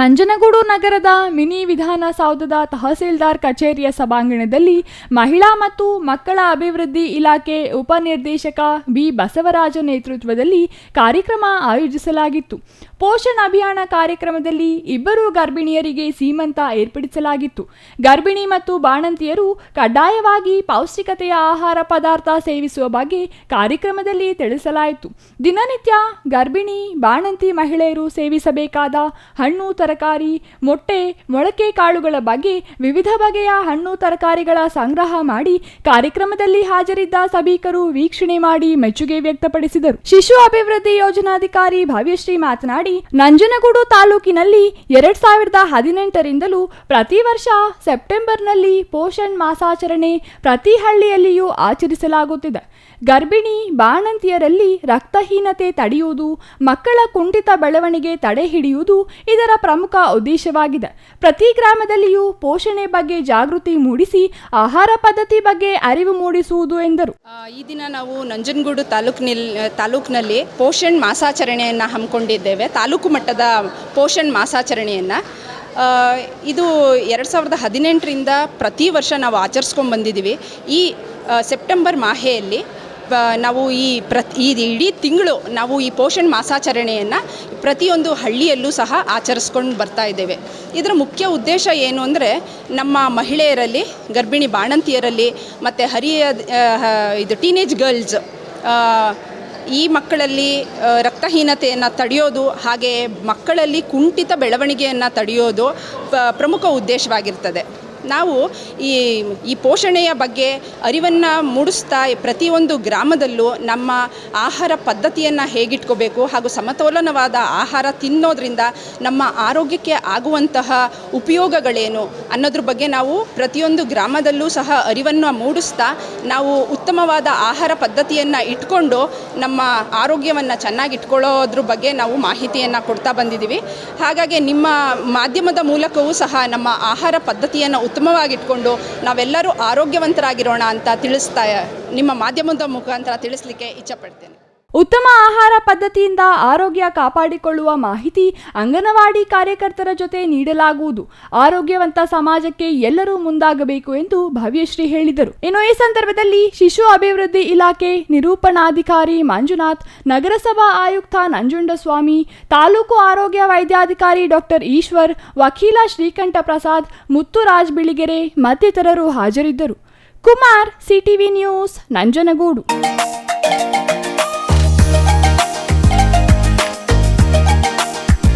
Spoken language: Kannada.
ನಂಜನಗೂಡು ನಗರದ ಮಿನಿ ವಿಧಾನಸೌಧದ ತಹಸೀಲ್ದಾರ್ ಕಚೇರಿಯ ಸಭಾಂಗಣದಲ್ಲಿ ಮಹಿಳಾ ಮತ್ತು ಮಕ್ಕಳ ಅಭಿವೃದ್ಧಿ ಇಲಾಖೆ ಉಪನಿರ್ದೇಶಕ ಬಿ ಬಸವರಾಜ ನೇತೃತ್ವದಲ್ಲಿ ಕಾರ್ಯಕ್ರಮ ಆಯೋಜಿಸಲಾಗಿತ್ತು. ಪೋಷಣ್ ಅಭಿಯಾನ ಕಾರ್ಯಕ್ರಮದಲ್ಲಿ 2 ಗರ್ಭಿಣಿಯರಿಗೆ ಸೀಮಂತ ಏರ್ಪಡಿಸಲಾಗಿತ್ತು. ಗರ್ಭಿಣಿ ಮತ್ತು ಬಾಣಂತಿಯರು ಕಡ್ಡಾಯವಾಗಿ ಪೌಷ್ಟಿಕತೆಯ ಆಹಾರ ಪದಾರ್ಥ ಸೇವಿಸುವ ಬಗ್ಗೆ ಕಾರ್ಯಕ್ರಮದಲ್ಲಿ ತಿಳಿಸಲಾಯಿತು. ದಿನನಿತ್ಯ ಗರ್ಭಿಣಿ ಬಾಣಂತಿ ಮಹಿಳೆಯರು ಸೇವಿಸಬೇಕಾದ ಹಣ್ಣು ತರಕಾರಿ, ಮೊಟ್ಟೆ, ಮೊಳಕೆ ಕಾಳುಗಳ ಬಗ್ಗೆ ವಿವಿಧ ಬಗೆಯ ಹಣ್ಣು ತರಕಾರಿಗಳ ಸಂಗ್ರಹ ಮಾಡಿ ಕಾರ್ಯಕ್ರಮದಲ್ಲಿ ಹಾಜರಿದ್ದ ಸಭಿಕರು ವೀಕ್ಷಣೆ ಮಾಡಿ ಮೆಚ್ಚುಗೆ ವ್ಯಕ್ತಪಡಿಸಿದರು. ಶಿಶು ಅಭಿವೃದ್ಧಿ ಯೋಜನಾಧಿಕಾರಿ ಭವ್ಯಶ್ರೀ ಮಾತನಾಡಿ, ನಂಜನಗೂಡು ತಾಲೂಕಿನಲ್ಲಿ 2018ರಿಂದಲೂ ಪ್ರತಿ ವರ್ಷ ಸೆಪ್ಟೆಂಬರ್ನಲ್ಲಿ ಪೋಷಣ್ ಮಾಸಾಚರಣೆ ಪ್ರತಿ ಹಳ್ಳಿಯಲ್ಲಿಯೂ ಆಚರಿಸಲಾಗುತ್ತಿದೆ. ಗರ್ಭಿಣಿ ಬಾಣಂತಿಯರಲ್ಲಿ ರಕ್ತಹೀನತೆ ತಡೆಯುವುದು, ಮಕ್ಕಳ ಕುಂಠಿತ ಬೆಳವಣಿಗೆ ತಡೆ ಹಿಡಿಯುವುದು ಇದರ ಪ್ರಮುಖ ಉದ್ದೇಶವಾಗಿದೆ. ಪ್ರತಿ ಗ್ರಾಮದಲ್ಲಿಯೂ ಪೋಷಣೆ ಬಗ್ಗೆ ಜಾಗೃತಿ ಮೂಡಿಸಿ ಆಹಾರ ಪದ್ಧತಿ ಬಗ್ಗೆ ಅರಿವು ಮೂಡಿಸುವುದು ಎಂದರು. ಈ ದಿನ ನಾವು ನಂಜನಗೂಡು ತಾಲೂಕಿನಲ್ಲಿ ಪೋಷಣ್ ಮಾಸಾಚರಣೆಯನ್ನು ಹಮ್ಮಿಕೊಂಡಿದ್ದೇವೆ. ತಾಲೂಕು ಮಟ್ಟದ ಪೋಷಣ್ ಮಾಸಾಚರಣೆಯನ್ನು ಇದು 2018ರಿಂದ ಪ್ರತಿ ವರ್ಷ ನಾವು ಆಚರಿಸ್ಕೊಂಡು ಬಂದಿದ್ದೀವಿ. ಈ ಸೆಪ್ಟೆಂಬರ್ ಮಾಹೆಯಲ್ಲಿ ನಾವು ಈ ಇಡೀ ತಿಂಗಳು ನಾವು ಈ ಪೋಷಣ್ ಮಾಸಾಚರಣೆಯನ್ನು ಪ್ರತಿಯೊಂದು ಹಳ್ಳಿಯಲ್ಲೂ ಸಹ ಆಚರಿಸ್ಕೊಂಡು ಬರ್ತಾ ಇದ್ದೇವೆ. ಇದರ ಮುಖ್ಯ ಉದ್ದೇಶ ಏನು ಅಂದರೆ, ನಮ್ಮ ಮಹಿಳೆಯರಲ್ಲಿ, ಗರ್ಭಿಣಿ ಬಾಣಂತಿಯರಲ್ಲಿ ಮತ್ತು ಇದು ಟೀನೇಜ್ ಗರ್ಲ್ಸ್ ಈ ಮಕ್ಕಳಲ್ಲಿ ರಕ್ತಹೀನತೆಯನ್ನು ತಡೆಯೋದು, ಹಾಗೆ ಮಕ್ಕಳಲ್ಲಿ ಕುಂಠಿತ ಬೆಳವಣಿಗೆಯನ್ನು ತಡೆಯೋದು ಪ್ರಮುಖ ಉದ್ದೇಶವಾಗಿರ್ತದೆ. ನಾವು ಈ ಪೋಷಣೆಯ ಬಗ್ಗೆ ಅರಿವನ್ನು ಮೂಡಿಸ್ತಾ ಪ್ರತಿಯೊಂದು ಗ್ರಾಮದಲ್ಲೂ ನಮ್ಮ ಆಹಾರ ಪದ್ಧತಿಯನ್ನು ಹೇಗಿಟ್ಕೋಬೇಕು ಹಾಗೂ ಸಮತೋಲನವಾದ ಆಹಾರ ತಿನ್ನೋದ್ರಿಂದ ನಮ್ಮ ಆರೋಗ್ಯಕ್ಕೆ ಆಗುವಂತಹ ಉಪಯೋಗಗಳೇನು ಅನ್ನೋದ್ರ ಬಗ್ಗೆ ನಾವು ಪ್ರತಿಯೊಂದು ಗ್ರಾಮದಲ್ಲೂ ಸಹ ಅರಿವನ್ನು ಮೂಡಿಸ್ತಾ ನಾವು ಉತ್ತಮವಾದ ಆಹಾರ ಪದ್ಧತಿಯನ್ನು ಇಟ್ಕೊಂಡು ನಮ್ಮ ಆರೋಗ್ಯವನ್ನು ಚೆನ್ನಾಗಿ ಇಟ್ಕೊಳ್ಳೋದ್ರ ಬಗ್ಗೆ ನಾವು ಮಾಹಿತಿಯನ್ನು ಕೊಡ್ತಾ ಬಂದಿದ್ದೀವಿ. ಹಾಗಾಗಿ ನಿಮ್ಮ ಮಾಧ್ಯಮದ ಮೂಲಕವೂ ಸಹ ನಮ್ಮ ಆಹಾರ ಪದ್ಧತಿಯನ್ನು ಉತ್ತಮವಾಗಿಟ್ಕೊಂಡು ನಾವೆಲ್ಲರೂ ಆರೋಗ್ಯವಂತರಾಗಿರೋಣ ಅಂತ ನಿಮ್ಮ ಮಾಧ್ಯಮದ ಮುಖಾಂತರ ತಿಳಿಸ್ಲಿಕ್ಕೆ ಇಚ್ಛಪಡ್ತೇನೆ. ಉತ್ತಮ ಆಹಾರ ಪದ್ಧತಿಯಿಂದ ಆರೋಗ್ಯ ಕಾಪಾಡಿಕೊಳ್ಳುವ ಮಾಹಿತಿ ಅಂಗನವಾಡಿ ಕಾರ್ಯಕರ್ತರ ಜೊತೆ ನೀಡಲಾಗುವುದು. ಆರೋಗ್ಯವಂತ ಸಮಾಜಕ್ಕೆ ಎಲ್ಲರೂ ಮುಂದಾಗಬೇಕು ಎಂದು ಭವ್ಯಶ್ರೀ ಹೇಳಿದರು. ಇನ್ನು ಈ ಸಂದರ್ಭದಲ್ಲಿ ಶಿಶು ಅಭಿವೃದ್ಧಿ ಇಲಾಖೆ ನಿರೂಪಣಾಧಿಕಾರಿ ಮಂಜುನಾಥ್, ನಗರಸಭಾ ಆಯುಕ್ತ ನಂಜುಂಡಸ್ವಾಮಿ, ತಾಲೂಕು ಆರೋಗ್ಯ ವೈದ್ಯಾಧಿಕಾರಿ ಡಾಕ್ಟರ್ ಈಶ್ವರ್, ವಕೀಲ ಶ್ರೀಕಂಠ ಪ್ರಸಾದ್, ಮುತ್ತುರಾಜ್ ಬಿಳಿಗೆರೆ ಮತ್ತಿತರರು ಹಾಜರಿದ್ದರು. Kumar, CTV news, Nanjangud.